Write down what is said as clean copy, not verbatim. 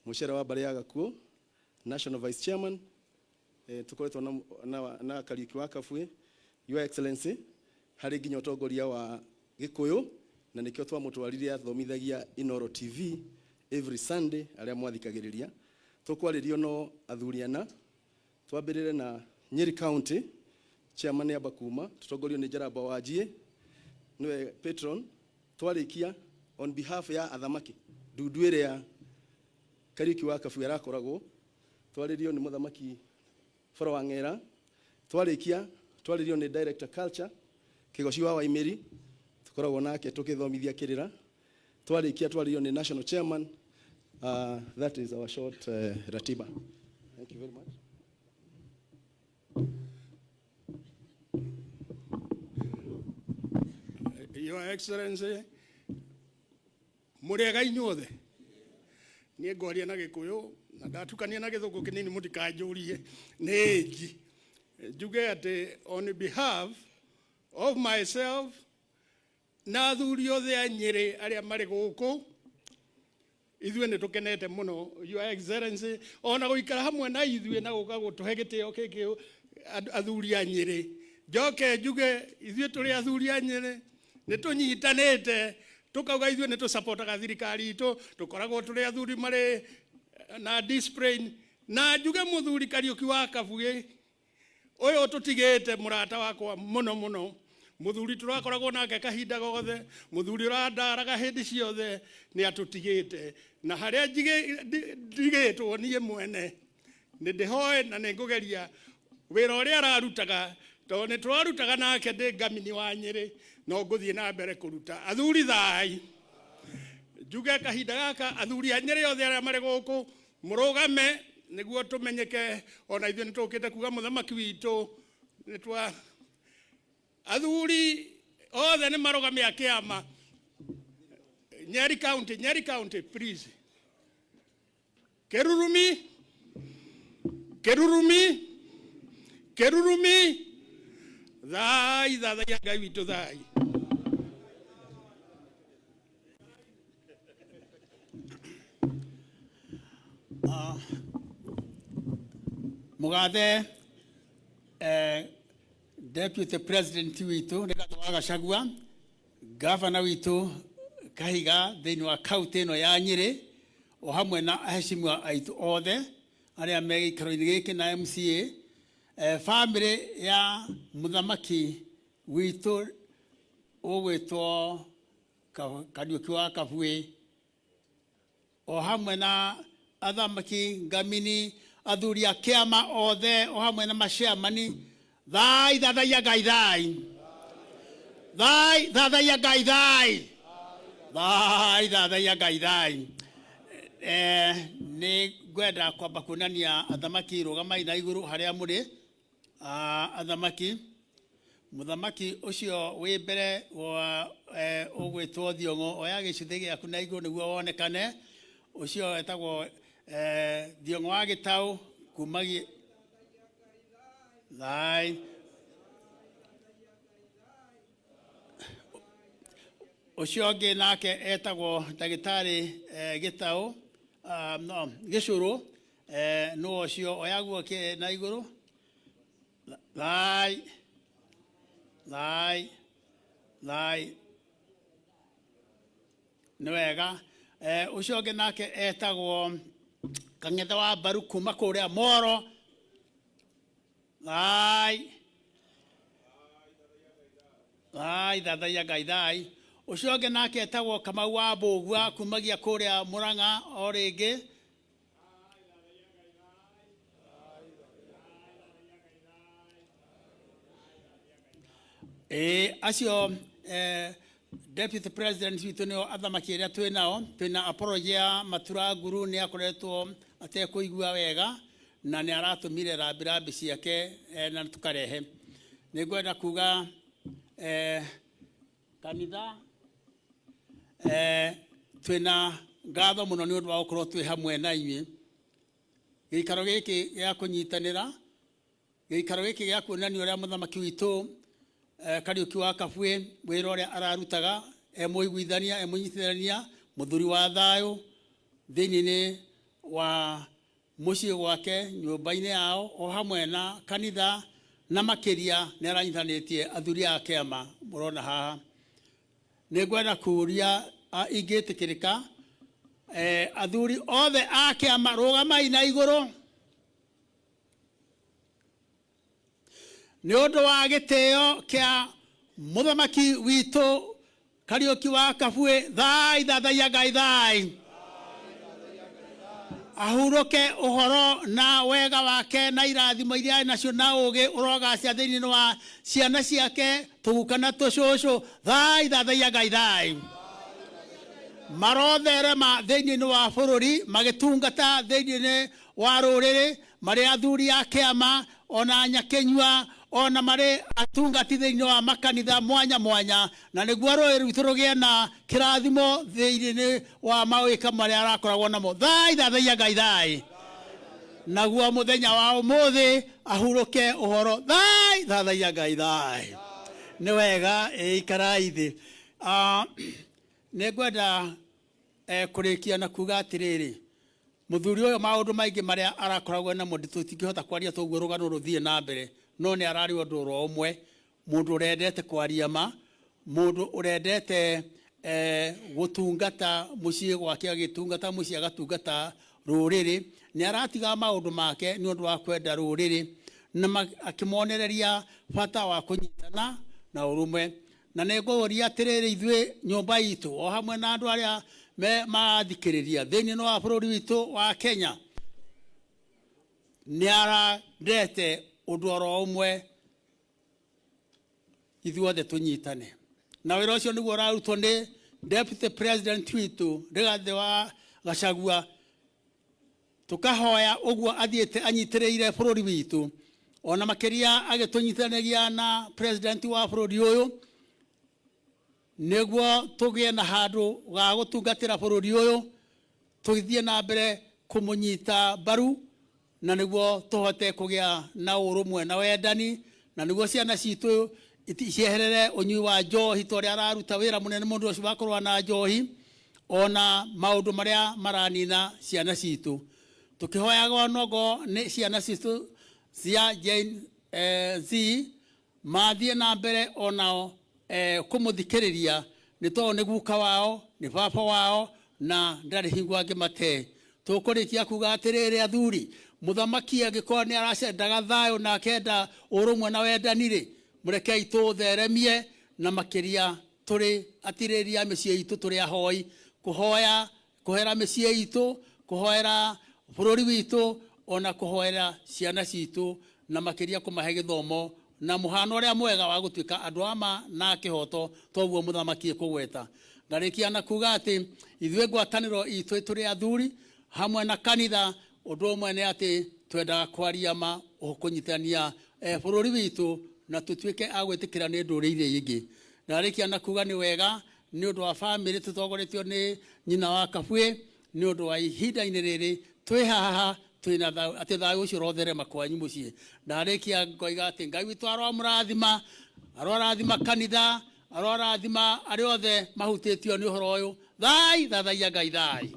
Muchere wa Mbare ya Gakuo, National Vice Chairman, tukoretwo na Kariuki wa Kabwe, Your Excellency, hari nginya utongoria wa Gikuyu, na nikio twamutwarire athomithagia Inoro TV every Sunday aria mwathikagiriria. Tukwaririo no athuriana, twambirire na Nyeri County, Chairman ya Bakuma, tutongorio ni Jaramba Wajie, niwe patron, twarikia on behalf ya athamaki, ndunduire ya Kariuki wa Kabwe arakoragwo, twaririo ni muthamaki Faro wa Ng'era, twaririo ni Director Culture, Kigoci wa Waimiri, tukoragwo nake tukithomithia kirira, twaririo ni National Chairman. That is our short ratiba. Thank you very much. Your Excellency, murega inyuothe nie ngoria na Gikuyu na ndatukania na Githuku kinini mutikanjurie niki njuge ati on behalf of myself na athuri othe a Nyeri aria mari guku ithue ni tukenete muno Your Excellency ona guikara hamwe na ithue na guka gutuhe gitio kiki athuri a Nyeri njoke njuge ithue turi athuri a Nyeri ni tunyitanite tukauga ithue ni tu supportaga thirikari itu tukoragwo turi athuri mari na discipline na njuge muthuri Kariuki wa Kabwe uyu tutigite murata wakwa muno muno muthuri turakoragwo nake kahinda gothe muthuri urandaraga hindi ciothe ni atutigite na haria ndigitwo nie mwene ni ndihoe na ningugeria wira uria ararutaga to ni turarutaga nake ndi ngamini wa Nyeri no nguthie na mbere kuruta athuri thai njuge kahinda gaka athuri a Nyeri othe aria mari guku murugame niguo tumenyeke ona ithue nitukite kuga muthamaki witu nitwa athuri othe ni marugame akiama Nyeri County please Kerurumi thai ya Ngai witu thai. Mugathe Deputy President witu Rigathi wa Gachagua, Governor witu Kahiga thiini wa county no ya Nyeri, o hamwe na aheshimiwa aitu othe aria me gikaro-ini giki na MCA, family ya muthamaki witu ugwitwo Kariuki wa Kabwe, o hamwe na athamaki ngamini athuri a kiama othe, o hamwe na maciamani thai thathaia Ngai thai thathaia Ngai thai thai thathaia Ngai thai. Ni gwenda kwamba kuonania athamaki rugamai na iguru haria muri athamaki muthamaki ucio wi mbere wa ugwitwo Thiong'o oya gicuthi giaku na iguru niguo wonekane ucio etagwo Thiong'o wa Gitau kumagi thai ucio ngi nake etagwo Ndagitari Gitau no Gicuru no ucio oyaguo ke na iguru thai ni wega ucio ngi nake etagwo Kang'ethe wa Mbaru kuma kuria Moro thai thathaia Ngai thai. Ucio ngi nake etagwo Kamau wa Mbugua kumagia kuria Murang'a o ringi acio Deputy President witu ni athamaki aria twina apology ya Matura Nguru ni akoretwo atekuigua wega na ni aratumire rambirambi ciake na tukarehe ni ngwenda kuga kanitha twina ngatho muno ni undu wa gukorwo twi hamwe na inyuĩ gikaro giki gia kunyitanira gikaro giki gia kuonania uria muthamaki witu Kariuki wa Kabwe wira uria ararutaga emuiguithania emunyitithania muthuri wa thayu thiini wa muciĩ gwake nyũmba-inĩ yao o hamwe na kanitha na makĩria nĩ aranyitanĩtie athuri a kĩama mũrona haha. Nĩ ngwenda kũria ingĩtĩkĩrĩka athuri othe a kĩama rũgamai na igũrũ. Nĩ ũndũ wa gĩtĩo kĩa mũthamaki witũ Kariuki wa Kabũĩ, thai thathaia Ngai thai. Ahurũke ũhoro na wega wake na irathimo iria nacio na ũgĩ ũrogacĩra thĩinĩ wa ciana ciake tũguka tũcũcũ, thai thathaia Ngai thai. Marotherema thĩinĩ wa bũrũri magĩtungata thĩinĩ wa rũrĩrĩ marĩ athuri a kĩama ona nyakĩnyua ona marĩ atungati thĩinĩ wa makanitha mwanya mwanya, na nĩguo rũrĩrĩ rwitũ rũgĩe na kĩrathimo thĩinĩ wa mawĩka marĩa arakoragwo namo, thai thathaia Ngai thai. Naguo mũthenya wa ũmũthĩ ahurũke ũhoro, thai thathaia Ngai thai. Nĩ wega ikarai thĩ. Nĩ ngwenda kũrĩkia na kuga atĩrĩrĩ, mũthuri ũyũ maũndũ maingĩ marĩa arakoragwo namo tũtingĩhota kwaria toguo rũgano rũthiĩ na mbere, no nĩ ararĩ ũndũ oro ũmwe, mũndũ ũrendete kwaria ma, mũndũ ũrendete gũtungata mũciĩ gwake agĩtungata mũciĩ agatungata rũrĩrĩ. Nĩ aratiga maũndũ make nĩ ũndũ wa kwenda rũrĩrĩ na akĩmonereria bata wa kũnyitana na ũrũmwe. Na nĩ ngũria atĩrĩrĩ, ithuĩ nyũmba itũ o hamwe na andũ arĩa marathikĩrĩria thĩinĩ wa bũrũri witũ wa Kenya, nĩ arendete ũndũ oro ũmwe, ithuothe tũnyitane. Na wĩra ũcio nĩguo ũrarutwo nĩ Deputy President witũ Rigathĩ wa Gachagua. Tũkahoya ũguo athiĩte anyitĩrĩire bũrũri witũ, ona makĩria agĩtũnyitithanagia na president wa bũrũri ũyũ, nĩguo tũgĩe na handũ ga gũtungatĩra bũrũri ũyũ, tũgĩthiĩ na mbere kũmũnyita mbaru, na nĩguo tũhote kũgĩa na ũrũmwe na wendani, na nĩguo ciana citũ cieherere ũnyui wa njohi tondũ araruta wĩra mũnene mũndũ ũcio wa kũrũa na njohi, ona maũndũ marĩa maranina ciana citũ. Tũkĩhoyaga nogo nĩ ciana citũ cia Gen Z mathiĩ na mbere onao kũmũthikĩrĩria, nĩ tondũ nĩ guka wao, nĩ baba wao, na ndarĩ hingo angĩmate. Tũkũrĩkia kuga atĩrĩrĩ athuri, mũthamaki angĩkorwo nĩ aracendaga thayũ na akenda ũrũmwe na wendani-rĩ, mũrekei tũtheremie, na makĩria tũrĩ atirĩria mĩciĩ itũ tũrĩ ahoi, kũhoera mĩciĩ itũ, kũhoera bũrũri witũ, ona kũhoera ciana citũ, na makĩria kũmahe gĩthomo na mũhano ũrĩa mwega wa gũtuĩka andũ ama na kĩhoto, toguo mũthamaki kũgweta. Ndarĩkia na kuga atĩ ithuĩ ngwatanĩro itũ tũrĩ athuri hamwe na kanitha, ũndũ ũmwe nĩ atĩ twendaga kwaria ma kũnyitania bũrũri witũ na tũtuĩke a gwĩtĩkĩra nĩ ndũrĩrĩ iria ingĩ. Ndarĩkia na kuga nĩ wega nĩ ũndũ wa bamĩrĩ tũtongoretio nĩ nyina wa Kabũĩ, nĩ ũndũ wa ihinda-inĩ rĩrĩ twĩ haha twĩna atĩ thayũ ũcio ũrotherema kwanyu mũciĩ. Ndarĩkia ngoiga atĩ Ngai witũ aromũrathima, arorathima kanitha, arorathima arĩa othe mahutĩtio nĩ ũhoro ũyũ, thai thathaia Ngai thai.